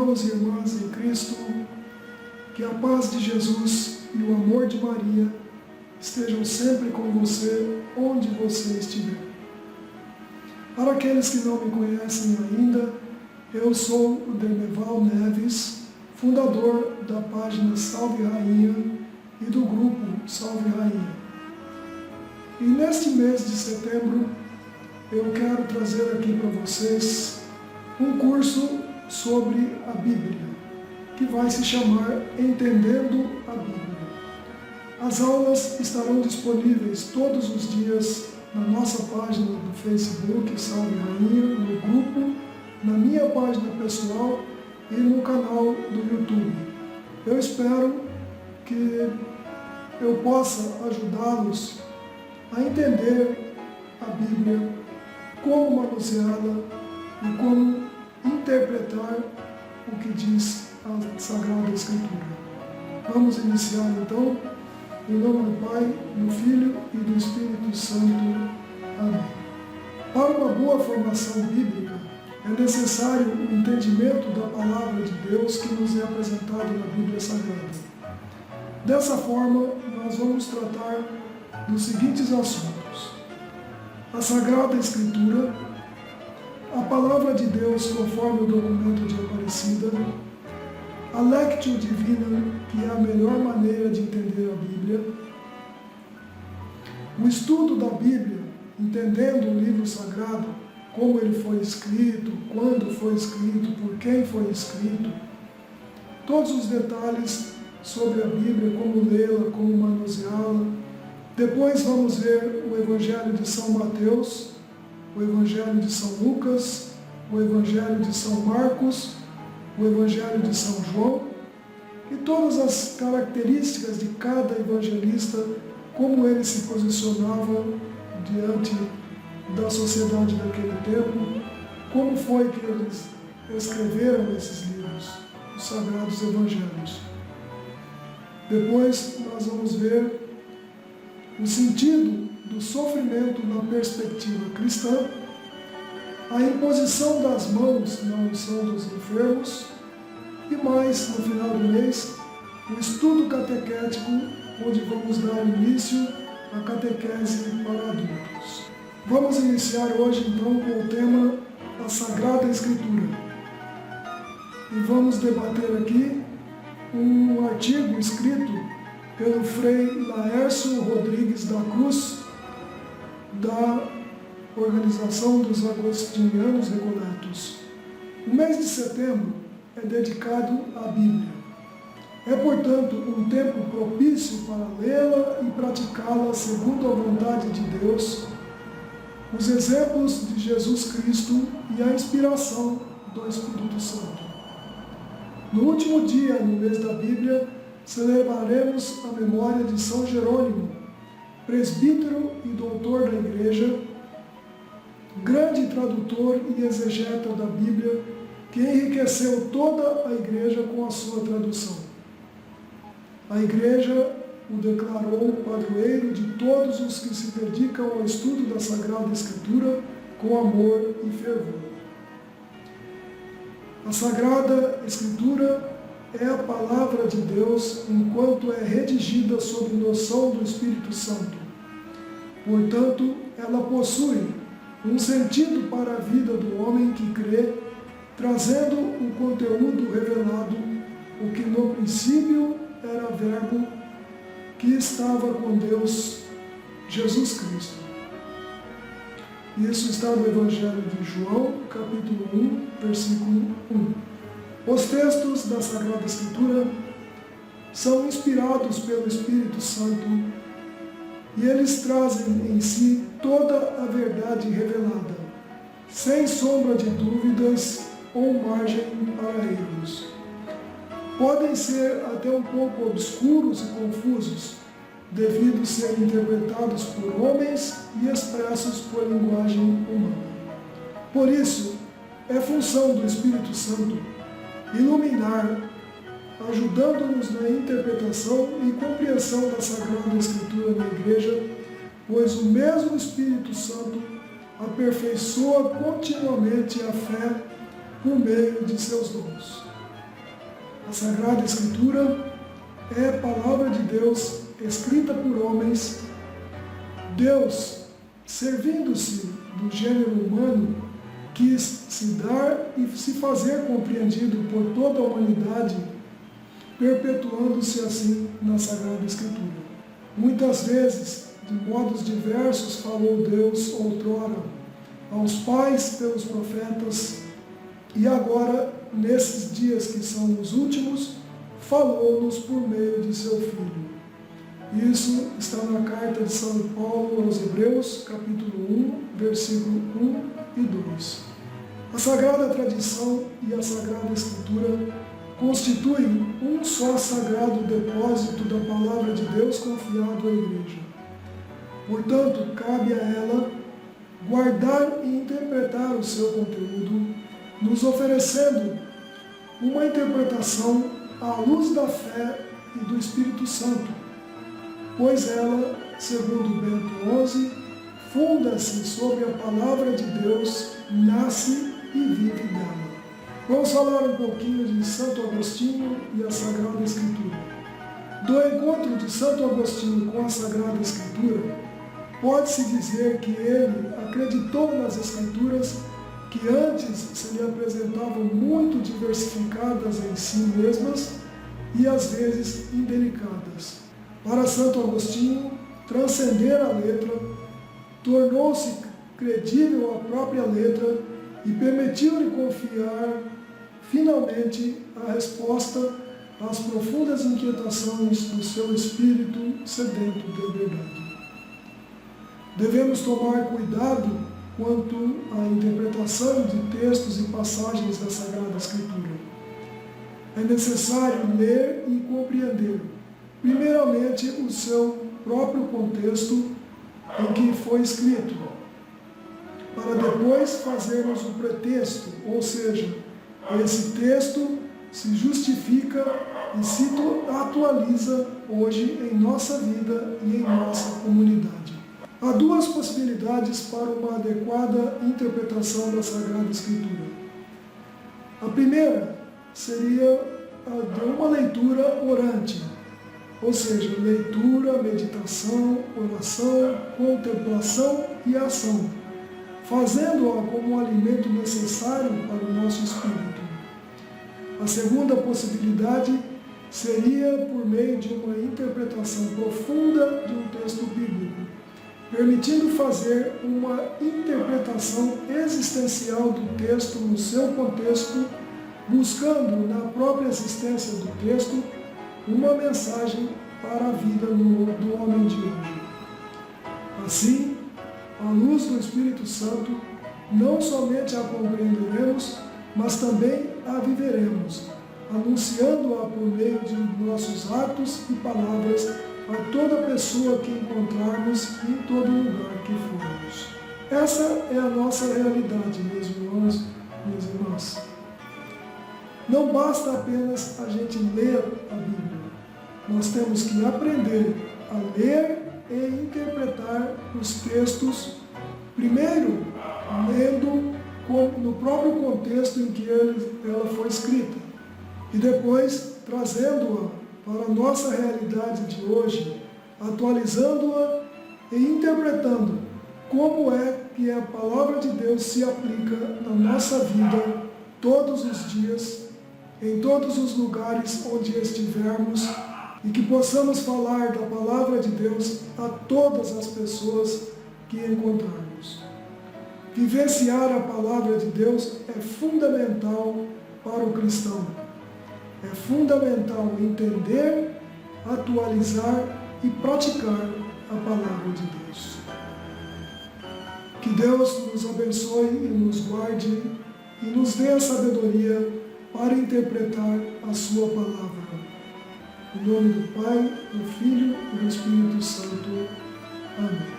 Irmãos e irmãs em Cristo, que a paz de Jesus e o amor de Maria estejam sempre com você, onde você estiver. Para aqueles que não me conhecem ainda, eu sou o Dermeval Neves, fundador da página Salve Rainha e do grupo Salve Rainha. E neste mês de setembro, eu quero trazer aqui para vocês um curso sobre a Bíblia, que vai se chamar Entendendo a Bíblia. As aulas estarão disponíveis todos os dias na nossa página do Facebook, Salve Rainha, no grupo, na minha página pessoal e no canal do YouTube. Eu espero que eu possa ajudá-los a entender a Bíblia, como manuseá-la e como interpretar o que diz a Sagrada Escritura. Vamos iniciar então, em nome do Pai, do Filho e do Espírito Santo. Amém. Para uma boa formação bíblica, é necessário o entendimento da Palavra de Deus que nos é apresentada na Bíblia Sagrada. Dessa forma, nós vamos tratar dos seguintes assuntos: a Sagrada Escritura, a Palavra de Deus conforme o documento de Aparecida, a Lectio Divina, que é a melhor maneira de entender a Bíblia, o estudo da Bíblia, entendendo o livro sagrado, como ele foi escrito, quando foi escrito, por quem foi escrito, todos os detalhes sobre a Bíblia, como lê-la, como manuseá-la. Depois vamos ver o Evangelho de São Mateus, o Evangelho de São Lucas, o Evangelho de São Marcos, o Evangelho de São João e todas as características de cada evangelista, como eles se posicionavam diante da sociedade daquele tempo, como foi que eles escreveram esses livros, os Sagrados Evangelhos. Depois nós vamos ver o sentido do sofrimento na perspectiva cristã, a imposição das mãos na unção dos enfermos e mais, no final do mês, o estudo catequético, onde vamos dar início à catequese para adultos. Vamos iniciar hoje então com o tema A Sagrada Escritura. E vamos debater aqui um artigo escrito pelo Frei Laércio Rodrigues da Cruz, da Organização dos Agostinianos Recoletos. O mês de setembro é dedicado à Bíblia. É, portanto, um tempo propício para lê-la e praticá-la segundo a vontade de Deus, os exemplos de Jesus Cristo e a inspiração do Espírito Santo. No último dia, no mês da Bíblia, celebraremos a memória de São Jerônimo, presbítero e doutor da Igreja, grande tradutor e exegeta da Bíblia, que enriqueceu toda a Igreja com a sua tradução. A Igreja o declarou padroeiro de todos os que se dedicam ao estudo da Sagrada Escritura com amor e fervor. A Sagrada Escritura é a Palavra de Deus enquanto é redigida sob noção do Espírito Santo. Portanto, ela possui um sentido para a vida do homem que crê, trazendo o conteúdo revelado, o que no princípio era Verbo, que estava com Deus, Jesus Cristo. Isso está no Evangelho de João, capítulo 1, versículo 1. Os textos da Sagrada Escritura são inspirados pelo Espírito Santo e eles trazem em si toda a verdade revelada, sem sombra de dúvidas ou margem para erros. Podem ser até um pouco obscuros e confusos, devido serem interpretados por homens e expressos por linguagem humana. Por isso, é função do Espírito Santo iluminar, ajudando-nos na interpretação e compreensão da Sagrada Escritura na Igreja, pois o mesmo Espírito Santo aperfeiçoa continuamente a fé por meio de seus dons. A Sagrada Escritura é a palavra de Deus escrita por homens. Deus, servindo-se do gênero humano, quis se dar e se fazer compreendido por toda a humanidade, perpetuando-se assim na Sagrada Escritura. Muitas vezes, de modos diversos, falou Deus outrora aos pais pelos profetas, e agora, nesses dias que são os últimos, falou-nos por meio de seu Filho. Isso está na carta de São Paulo aos Hebreus, capítulo 1, versículo 1 e 2. A Sagrada Tradição e a Sagrada Escritura constituem um só sagrado depósito da Palavra de Deus confiado à Igreja. Portanto, cabe a ela guardar e interpretar o seu conteúdo, nos oferecendo uma interpretação à luz da fé e do Espírito Santo, pois ela, segundo Bento XI, funda-se sobre a Palavra de Deus, nasce e vive dela. Vamos falar um pouquinho de Santo Agostinho e a Sagrada Escritura. Do encontro de Santo Agostinho com a Sagrada Escritura, pode-se dizer que ele acreditou nas Escrituras, que antes se lhe apresentavam muito diversificadas em si mesmas e às vezes indelicadas. Para Santo Agostinho, transcender a letra tornou-se credível a própria letra e permitiu-lhe confiar finalmente a resposta às profundas inquietações do seu espírito sedento de verdade. Devemos tomar cuidado quanto à interpretação de textos e passagens da Sagrada Escritura. É necessário ler e compreender, primeiramente, o seu próprio contexto em que foi escrito, para depois fazermos o pretexto, ou seja, esse texto se justifica e se atualiza hoje em nossa vida e em nossa comunidade. Há duas possibilidades para uma adequada interpretação da Sagrada Escritura. A primeira seria a de uma leitura orante, ou seja, leitura, meditação, oração, contemplação e ação, fazendo-a como um alimento necessário para o nosso espírito. A segunda possibilidade seria por meio de uma interpretação profunda de um texto bíblico, permitindo fazer uma interpretação existencial do texto no seu contexto, buscando na própria existência do texto uma mensagem para a vida do homem de hoje. Assim, à luz do Espírito Santo, não somente a compreenderemos, mas também a viveremos, anunciando-a por meio de nossos atos e palavras a toda pessoa que encontrarmos e em todo lugar que formos. Essa é a nossa realidade, meus irmãos, minhas irmãs. Não basta apenas a gente ler a Bíblia. Nós temos que aprender a ler e interpretar os textos, primeiro lendo no próprio contexto em que ela foi escrita, e depois trazendo-a para a nossa realidade de hoje, atualizando-a e interpretando como é que a Palavra de Deus se aplica na nossa vida todos os dias, em todos os lugares onde estivermos, e que possamos falar da Palavra de Deus a todas as pessoas que encontrarmos. Vivenciar a Palavra de Deus é fundamental para o cristão. É fundamental entender, atualizar e praticar a Palavra de Deus. Que Deus nos abençoe e nos guarde e nos dê a sabedoria para interpretar a sua Palavra. Em nome do Pai, do Filho e do Espírito Santo. Amém.